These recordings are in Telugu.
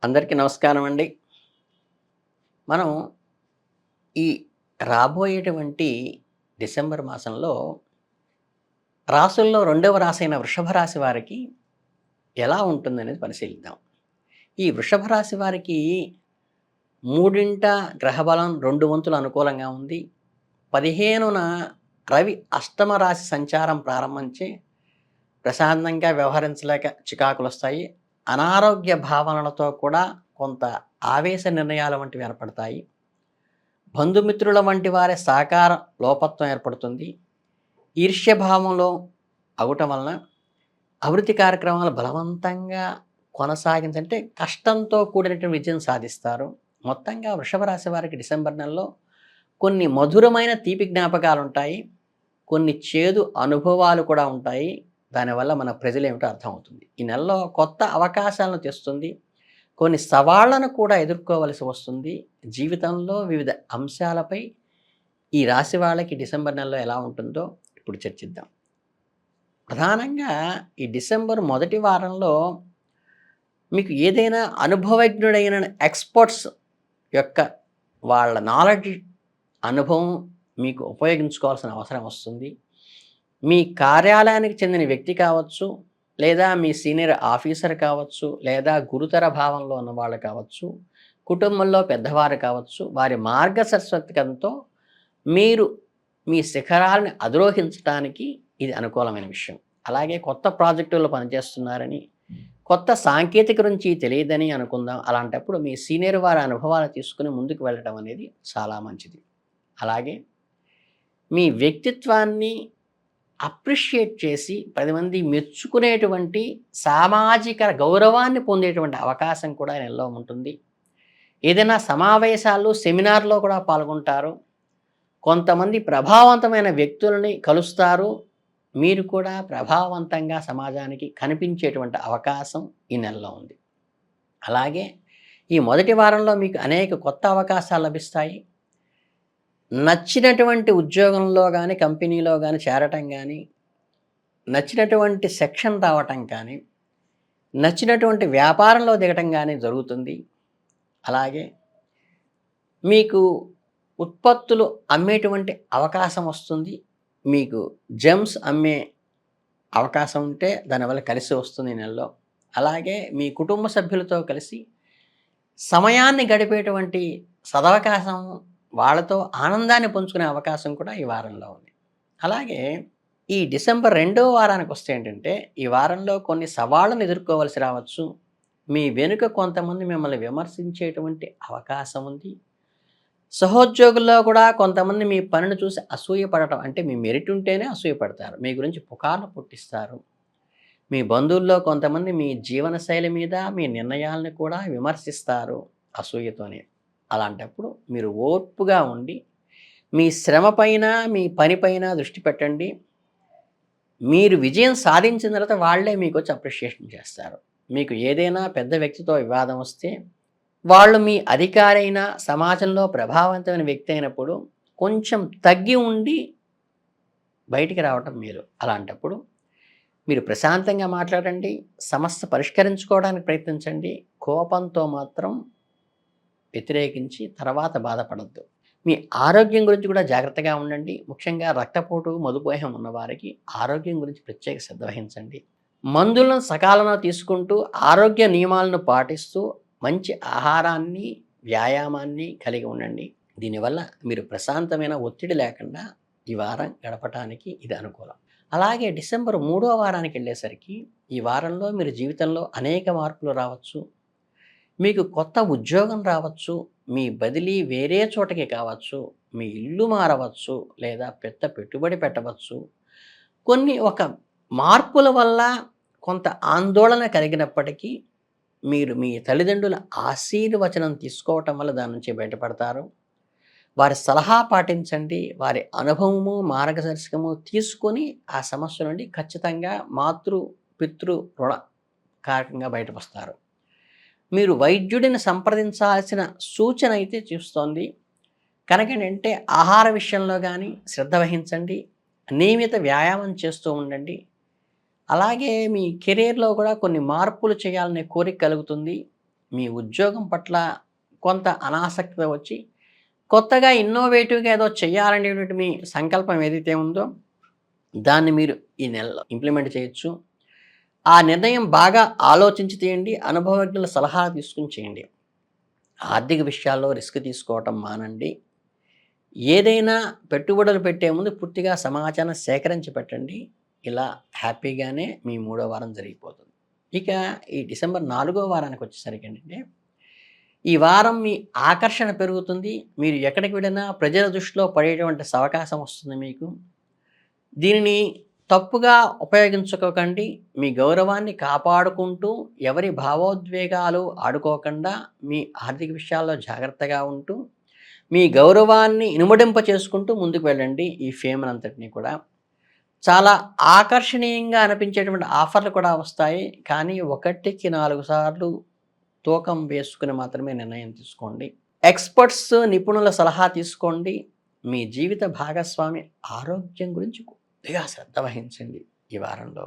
అందరికీ నమస్కారం అండి. మనం ఈ రాబోయేటువంటి డిసెంబర్ మాసంలో రాసుల్లో రెండవ రాశైన వృషభ రాశి వారికి ఎలా ఉంటుందనేది పరిశీలిద్దాం. ఈ వృషభ రాశి వారికి మూడింట గ్రహబలం 2 వంతులు అనుకూలంగా ఉంది. 15న రవి అష్టమ రాశి సంచారం ప్రారంభించి ప్రశాంతంగా వ్యవహరించలేక చికాకులొస్తాయి. అనారోగ్య భావనలతో కూడా కొంత ఆవేశ నిర్ణయాల వంటివి ఏర్పడతాయి. బంధుమిత్రుల వంటి వారి సహకార లోపత్వం ఏర్పడుతుంది. ఈర్ష్యభావంలో అవ్వటం వలన అభివృద్ధి కార్యక్రమాలు బలవంతంగా కొనసాగించంటే కష్టంతో కూడినటువంటి విజయం సాధిస్తారు. మొత్తంగా వృషభ రాశి వారికి డిసెంబర్ నెలలో కొన్ని మధురమైన తీపి జ్ఞాపకాలుంటాయి. కొన్ని చేదు అనుభవాలు కూడా ఉంటాయి. దానివల్ల మన ప్రజలేమిటో అర్థమవుతుంది. ఈ నెలలో కొత్త అవకాశాలను తెస్తుంది. కొన్ని సవాళ్లను కూడా ఎదుర్కోవలసి వస్తుంది. జీవితంలో వివిధ అంశాలపై ఈ రాశి వాళ్ళకి డిసెంబర్ నెలలో ఎలా ఉంటుందో ఇప్పుడు చర్చిద్దాం. ప్రధానంగా ఈ డిసెంబర్ మొదటి వారంలో మీకు ఏదైనా అనుభవజ్ఞుడైన ఎక్స్‌పర్ట్స్ యొక్క వాళ్ళ నాలెడ్జ్, అనుభవం మీకు ఉపయోగించుకోవాల్సిన అవసరం వస్తుంది. మీ కార్యాలయానికి చెందిన వ్యక్తి కావచ్చు, లేదా మీ సీనియర్ ఆఫీసర్ కావచ్చు, లేదా గురుతర భావంలో ఉన్నవాళ్ళు కావచ్చు, కుటుంబంలో పెద్దవారు కావచ్చు, వారి మార్గదర్శకత్వంతో మీరు మీ శిఖరాలను అధిరోహించడానికి ఇది అనుకూలమైన విషయం. అలాగే కొత్త ప్రాజెక్టుల్లో పనిచేస్తున్నారని, కొత్త సాంకేతిక గురించి తెలియదని అనుకుందాం. అలాంటప్పుడు మీ సీనియర్ వారి అనుభవాలు తీసుకుని ముందుకు వెళ్ళడం అనేది చాలా మంచిది. అలాగే మీ వ్యక్తిత్వాన్ని అప్రిషియేట్ చేసి 10 మంది మెచ్చుకునేటువంటి సామాజిక గౌరవాన్ని పొందేటువంటి అవకాశం కూడా ఈ నెలలో ఉంటుంది. ఏదైనా సమావేశాలు, సెమినార్‌లో కూడా పాల్గొంటారు. కొంతమంది ప్రభావవంతమైన వ్యక్తులని కలుస్తారు. మీరు కూడా ప్రభావవంతంగా సమాజానికి కనిపించేటువంటి అవకాశం ఈ నెలలో ఉంది. అలాగే ఈ మొదటి వారంలో మీకు అనేక కొత్త అవకాశాలు లభిస్తాయి. నచ్చినటువంటి ఉద్యోగంలో గానీ, కంపెనీలో గానీ చేరటం గానీ, నచ్చినటువంటి సెక్షన్ రావటం కానీ, నచ్చినటువంటి వ్యాపారంలో దిగటం గానీ జరుగుతుంది. అలాగే మీకు ఉత్పత్తులు అమ్మేటువంటి అవకాశం వస్తుంది. మీకు జెమ్స్ అమ్మే అవకాశం ఉంటే దానివల్ల కలిసి వస్తుంది ఈ నెలలో. అలాగే మీ కుటుంబ సభ్యులతో కలిసి సమయాన్ని గడిపేటువంటి సదవకాశం, వాళ్ళతో ఆనందాన్ని పంచుకునే అవకాశం కూడా ఈ వారంలో ఉంది. అలాగే ఈ డిసెంబర్ రెండవ వారానికి వస్తే ఏంటంటే, ఈ వారంలో కొన్ని సవాళ్ళను ఎదుర్కోవలసి రావచ్చు. మీ వెనుక కొంతమంది మిమ్మల్ని విమర్శించేటువంటి అవకాశం ఉంది. సహోద్యోగుల్లో కూడా కొంతమంది మీ పనిని చూసి అసూయపడటం, అంటే మీ మెరిట్ ఉంటేనే అసూయపడతారు. మీ గురించి పుకార్లు పుట్టిస్తారు. మీ బంధువుల్లో కొంతమంది మీ జీవనశైలి మీద, మీ నిర్ణయాలను కూడా విమర్శిస్తారు అసూయతోనే. అలాంటప్పుడు మీరు ఓర్పుగా ఉండి, మీ శ్రమ పైన, మీ పని పైన దృష్టి పెట్టండి. మీరు విజయం సాధించిన తర్వాత వాళ్ళే మీకొచ్చి అప్రిషియేషన్ చేస్తారు. మీకు ఏదైనా పెద్ద వ్యక్తితో వివాదం వస్తే, వాళ్ళు మీ అధికారైన, సమాజంలో ప్రభావవంతమైన వ్యక్తి అయినప్పుడు కొంచెం తగ్గి ఉండి బయటికి రావటం మేలు. అలాంటప్పుడు మీరు ప్రశాంతంగా మాట్లాడండి. సమస్య పరిష్కరించుకోవడానికి ప్రయత్నించండి. కోపంతో మాత్రం వ్యతిరేకించి తర్వాత బాధపడొద్దు. మీ ఆరోగ్యం గురించి కూడా జాగ్రత్తగా ఉండండి. ముఖ్యంగా రక్తపోటు, మధుమేహం ఉన్నవారికి ఆరోగ్యం గురించి ప్రత్యేక శ్రద్ధ వహించండి. మందులను సకాలంలో తీసుకుంటూ, ఆరోగ్య నియమాలను పాటిస్తూ, మంచి ఆహారాన్ని, వ్యాయామాన్ని కలిగి ఉండండి. దీనివల్ల మీరు ప్రశాంతమైన ఒత్తిడి లేకుండా ఈ వారం గడపటానికి ఇది అనుకూలం. అలాగే డిసెంబర్ 3వ వారానికి వెళ్ళేసరికి ఈ వారంలో మీరు జీవితంలో అనేక మార్పులు రావచ్చు. మీకు కొత్త ఉద్యోగం రావచ్చు. మీ బదిలీ వేరే చోటకి కావచ్చు. మీ ఇల్లు మారవచ్చు. లేదా పెద్ద పెట్టుబడి పెట్టవచ్చు. కొన్ని ఒక మార్పుల వల్ల కొంత ఆందోళన కలిగినప్పటికీ మీరు మీ తల్లిదండ్రుల ఆశీర్వచనం తీసుకోవటం వల్ల దాని నుంచి బయటపడతారు. వారి సలహా పాటించండి. వారి అనుభవము, మార్గదర్శకము తీసుకొని ఆ సమస్య నుండి ఖచ్చితంగా మాతృ, పితృ రుణ కారకంగా బయటకొస్తారు. మీరు వైద్యుడిని సంప్రదించాల్సిన సూచన అయితే చూస్తోంది. కనుక ఏంటంటే ఆహార విషయంలో కానీ శ్రద్ధ వహించండి. నియమిత వ్యాయామం చేస్తూ ఉండండి. అలాగే మీ కెరీర్‌లో కూడా కొన్ని మార్పులు చేయాలనే కోరిక కలుగుతుంది. మీ ఉద్యోగం పట్ల కొంత అనాసక్తి వచ్చి కొత్తగా ఇన్నోవేటివ్‌గా ఏదో చేయాలనేటువంటి మీ సంకల్పం ఏదైతే ఉందో దాన్ని మీరు ఈ నెలలో ఇంప్లిమెంట్ చేయొచ్చు. ఆ నిర్ణయం బాగా ఆలోచించి చేయండి. అనుభవజ్ఞుల సలహా తీసుకొని చేయండి. ఆర్థిక విషయాల్లో రిస్క్ తీసుకోవటం మానండి. ఏదైనా పెట్టుబడులు పెట్టే ముందు పూర్తిగా సమాచారం సేకరించి పెట్టండి. ఇలా హ్యాపీగానే మీ మూడో వారం జరిగిపోతుంది. ఇక ఈ డిసెంబర్ 4 వారానికి వచ్చేసరికి ఏంటంటే, ఈ వారం మీ ఆకర్షణ పెరుగుతుంది. మీరు ఎక్కడికి వెళ్ళినా ప్రజల దృష్టిలో పడేటువంటి అవకాశం వస్తుంది మీకు. దీనిని తప్పుగా ఉపయోగించుకోకండి. మీ గౌరవాన్ని కాపాడుకుంటూ, ఎవరి భావోద్వేగాలు ఆడుకోకుండా, మీ ఆర్థిక విషయాల్లో జాగ్రత్తగా ఉంటూ, మీ గౌరవాన్ని ఇనుమడింప చేసుకుంటూ ముందుకు వెళ్ళండి. ఈ ఫేమ్‌నంతటిని కూడా. చాలా ఆకర్షణీయంగా అనిపించేటువంటి ఆఫర్‌లు కూడా వస్తాయి. కానీ 1కి 4 సార్లు తూకం వేసుకొని మాత్రమే నిర్ణయం తీసుకోండి. ఎక్స్‌పర్ట్స్, నిపుణుల సలహా తీసుకోండి. మీ జీవిత భాగస్వామి ఆరోగ్యం గురించి కొద్దిగా శ్రద్ధ వహించండి ఈ వారంలో.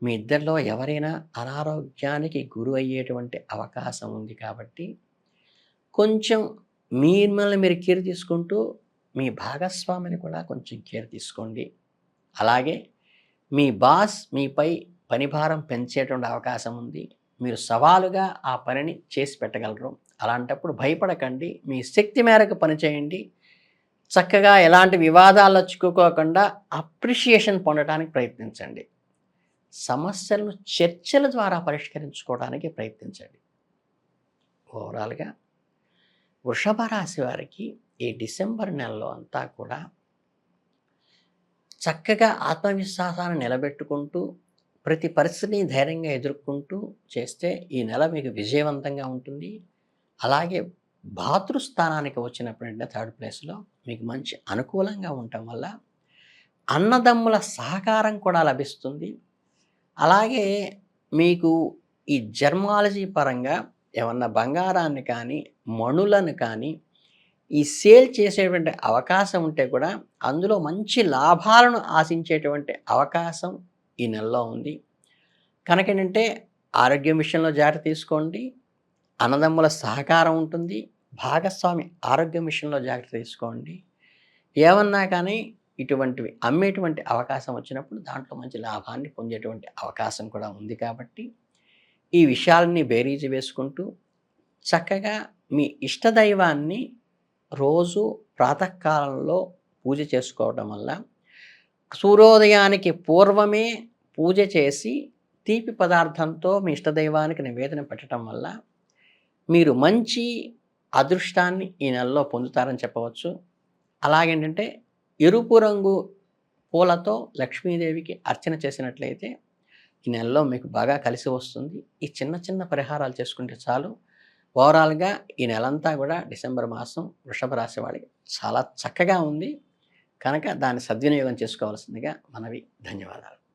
మీ ఇద్దరిలో ఎవరైనా అనారోగ్యానికి గురి అయ్యేటువంటి అవకాశం ఉంది కాబట్టి, కొంచెం మిమ్మల్ని మీరు కేర్ తీసుకుంటూ, మీ భాగస్వామిని కూడా కొంచెం కేర్ తీసుకోండి. అలాగే మీ బాస్ మీపై పనిభారం పెంచేటువంటి అవకాశం ఉంది. మీరు సవాలుగా ఆ పనిని చేసి పెట్టగలరు. అలాంటప్పుడు భయపడకండి. మీ శక్తి మేరకు పనిచేయండి. చక్కగా ఎలాంటి వివాదాల్లో చిక్కుకోకుండా అప్రిషియేషన్ పొందడానికి ప్రయత్నించండి. సమస్యలను చర్చల ద్వారా పరిష్కరించుకోవడానికి ప్రయత్నించండి. ఓవరాల్‌గా వృషభ రాశి వారికి ఈ డిసెంబర్ నెలలో అంతా కూడా చక్కగా ఆత్మవిశ్వాసాన్ని నిలబెట్టుకుంటూ, ప్రతి పరిస్థితిని ధైర్యంగా ఎదుర్కొంటూ చేస్తే ఈ నెల మీకు విజయవంతంగా ఉంటుంది. అలాగే భాతృస్థానానికి వచ్చినప్పుడంటే థర్డ్ ప్లేస్‌లో మీకు మంచి అనుకూలంగా ఉండటం వల్ల అన్నదమ్ముల సహకారం కూడా లభిస్తుంది. అలాగే మీకు ఈ జర్మాలజీ పరంగా ఏమన్నా బంగారాన్ని కానీ, మణులను కానీ ఈ సేల్ చేసేటువంటి అవకాశం ఉంటే కూడా అందులో మంచి లాభాలను ఆశించేటువంటి అవకాశం ఈ నెలలో ఉంది. కనుక ఏంటంటే ఆరోగ్యం విషయంలో జాగ్రత్త తీసుకోండి. అన్నదమ్ముల సహకారం ఉంటుంది. భాగస్వామి ఆరోగ్యం విషయంలో జాగ్రత్త తీసుకోండి. ఏమన్నా కానీ ఇటువంటివి అమ్మేటువంటి అవకాశం వచ్చినప్పుడు దాంట్లో మంచి లాభాన్ని పొందేటువంటి అవకాశం కూడా ఉంది కాబట్టి ఈ విషయాలన్నీ బేరీజు వేసుకుంటూ చక్కగా మీ ఇష్టదైవాన్ని రోజు ప్రాతకాలంలో పూజ చేసుకోవడం వల్ల సూర్యోదయానికి పూర్వమే పూజ చేసి తీపి పదార్థంతో మీ ఇష్టదైవానికి నివేదన పెట్టడం వల్ల మీరు మంచి అదృష్టాన్ని ఈ నెలలో పొందుతారని చెప్పవచ్చు. అలాగేంటంటే ఎరుపు రంగు పూలతో లక్ష్మీదేవికి అర్చన చేసినట్లయితే ఈ నెలలో మీకు బాగా కలిసి వస్తుంది. ఈ చిన్న చిన్న పరిహారాలు చేసుకుంటే చాలు. ఓవరాల్‌గా ఈ నెలంతా కూడా డిసెంబర్ మాసం వృషభ రాశి వాడికి చాలా చక్కగా ఉంది. కనుక దాన్ని సద్వినియోగం చేసుకోవాల్సిందిగా మనవి. ధన్యవాదాలు.